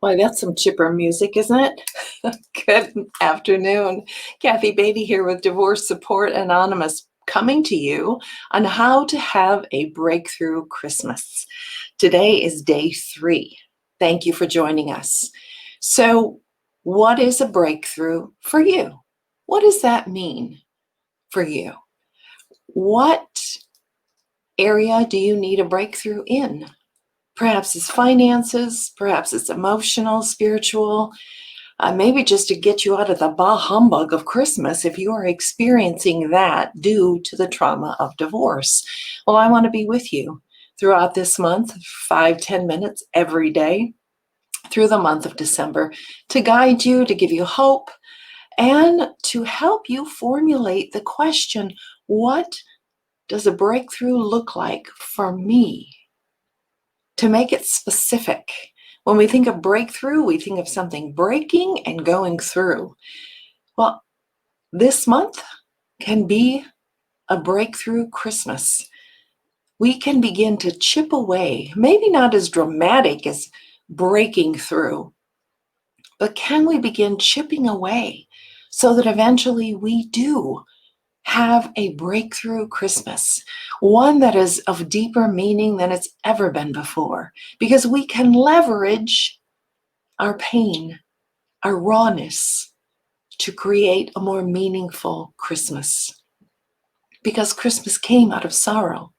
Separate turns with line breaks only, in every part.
Why, that's some chipper music, isn't it? Good afternoon. Kathy Beatty here with Divorce Support Anonymous, coming to you on how to have a breakthrough Christmas. Today is day 3. Thank you for joining us. So, what is a breakthrough for you? What does that mean for you? What area do you need a breakthrough in? Perhaps it's finances, perhaps it's emotional, spiritual, maybe just to get you out of the bah humbug of Christmas if you are experiencing that due to the trauma of divorce. Well, I want to be with you throughout this month, 5-10 minutes every day through the month of December, to guide you, to give you hope, and to help you formulate the question, what does a breakthrough look like for me? To make it specific. When we think of breakthrough, we think of something breaking and going through. Well, this month can be a breakthrough Christmas. We can begin to chip away, maybe not as dramatic as breaking through, but can we begin chipping away so that eventually we do have a breakthrough Christmas, one that is of deeper meaning than it's ever been before, because we can leverage our pain, our rawness, to create a more meaningful Christmas. Because Christmas came out of sorrow,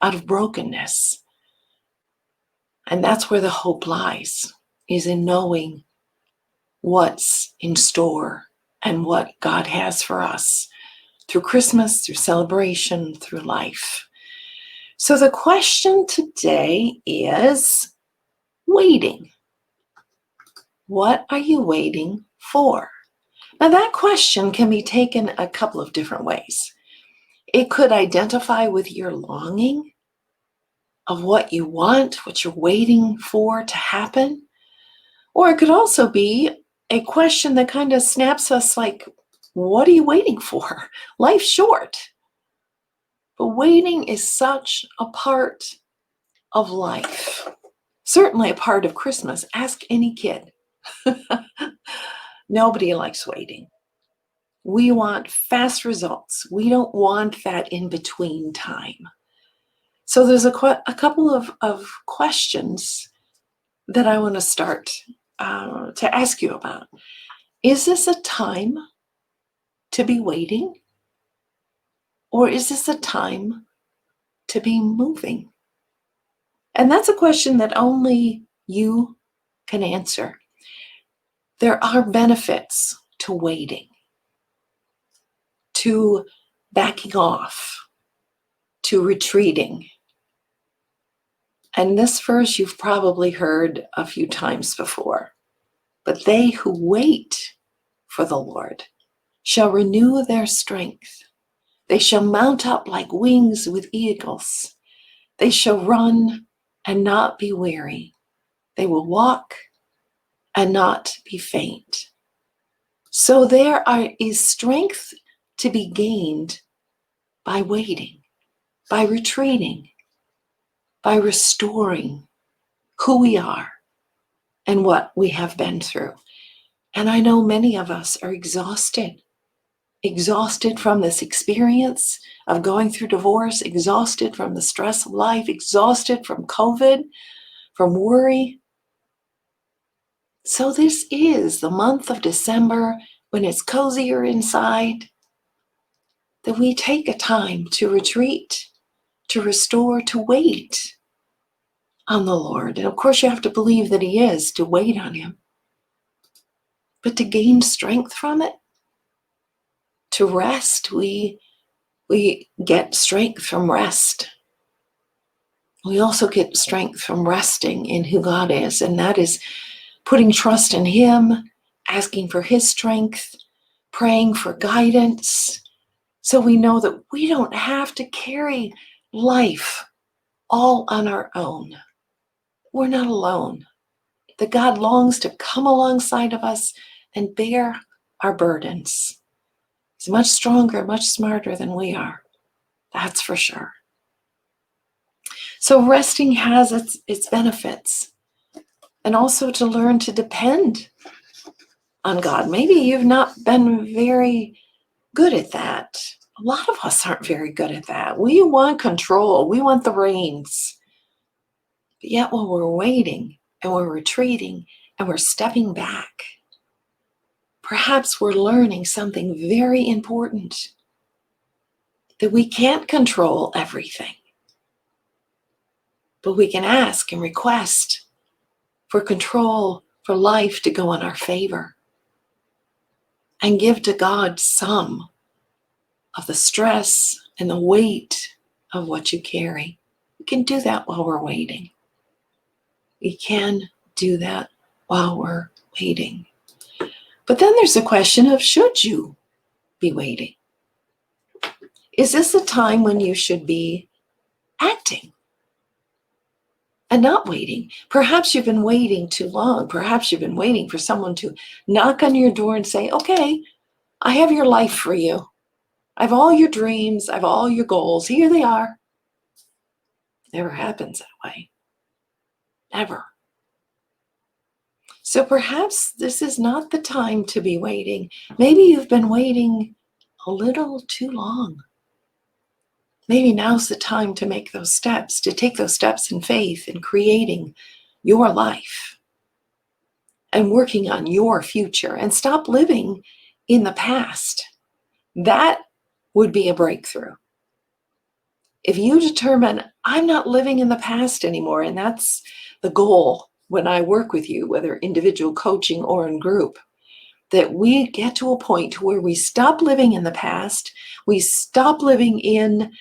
out of brokenness. And that's where the hope lies, is in knowing what's in store and what God has for us through Christmas, through celebration, through life. So the question today is waiting. What are you waiting for? Now that question can be taken a couple of different ways. It could identify with your longing of what you want, what you're waiting for to happen. Or it could also be a question that kind of snaps us like, what are you waiting for? Life's short. But waiting is such a part of life. Certainly a part of Christmas. Ask any kid. Nobody likes waiting. We want fast results. We don't want that in-between time. So there's a couple of questions that I want to start to ask you about. Is this a time to be waiting? Or is this a time to be moving? And that's a question that only you can answer. There are benefits to waiting, to backing off, to retreating. And this verse you've probably heard a few times before. But they who wait for the Lord shall renew their strength. They shall mount up like wings with eagles. They shall run and not be weary. They will walk and not be faint. So there is strength to be gained by waiting, by retreating, by restoring who we are and what we have been through. And I know many of us are exhausted from this experience of going through divorce, exhausted from the stress of life, exhausted from COVID, from worry. So this is the month of December, when it's cozier inside, that we take a time to retreat, to restore, to wait on the Lord. And of course you have to believe that He is, to wait on Him. But to gain strength from it, to rest, we get strength from rest. We also get strength from resting in who God is, and that is putting trust in Him, asking for His strength, praying for guidance, so we know that we don't have to carry life all on our own. We're not alone. That God longs to come alongside of us and bear our burdens. He's much stronger, much smarter than we are. That's for sure. So resting has its benefits. and also to learn to depend on God. Maybe you've not been very good at that. A lot of us aren't very good at that. We want control. We want the reins. But yet when we're waiting and we're retreating and we're stepping back, perhaps we're learning something very important, that we can't control everything, but we can ask and request for control, for life to go in our favor, and give to God some of the stress and the weight of what you carry. We can do that while we're waiting. We can do that while we're waiting. But then there's the question of, should you be waiting? Is this a time when you should be acting and not waiting? Perhaps you've been waiting too long. Perhaps you've been waiting for someone to knock on your door and say, okay, I have your life for you. I have all your dreams. I have all your goals. Here they are. Never happens that way. Never. So perhaps this is not the time to be waiting. Maybe you've been waiting a little too long. Maybe now's the time to make those steps, to take those steps in faith in creating your life and working on your future, and stop living in the past. That would be a breakthrough. If you determine, I'm not living in the past anymore, and that's the goal when I work with you, whether individual coaching or in group, that we get to a point where we stop living in the past, we stop living in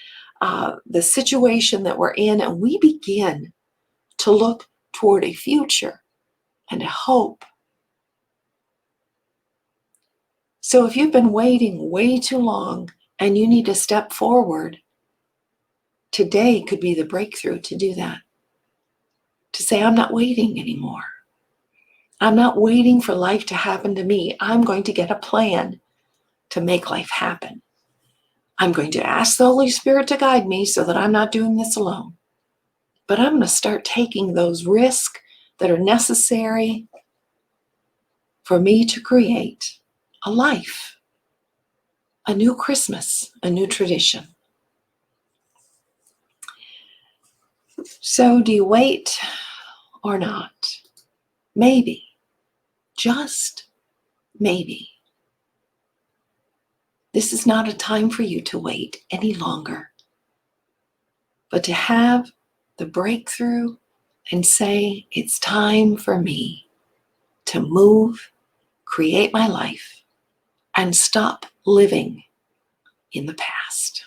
the situation that we're in, and we begin to look toward a future and a hope. So if you've been waiting way too long and you need to step forward, today could be the breakthrough to do that. To say, I'm not waiting anymore. I'm not waiting for life to happen to me. I'm going to get a plan to make life happen. I'm going to ask the Holy Spirit to guide me so that I'm not doing this alone. But I'm going to start taking those risks that are necessary for me to create a life, a new Christmas, a new tradition. So do you wait or not? Maybe, just maybe, this is not a time for you to wait any longer, but to have the breakthrough and say, it's time for me to move, create my life, and stop living in the past.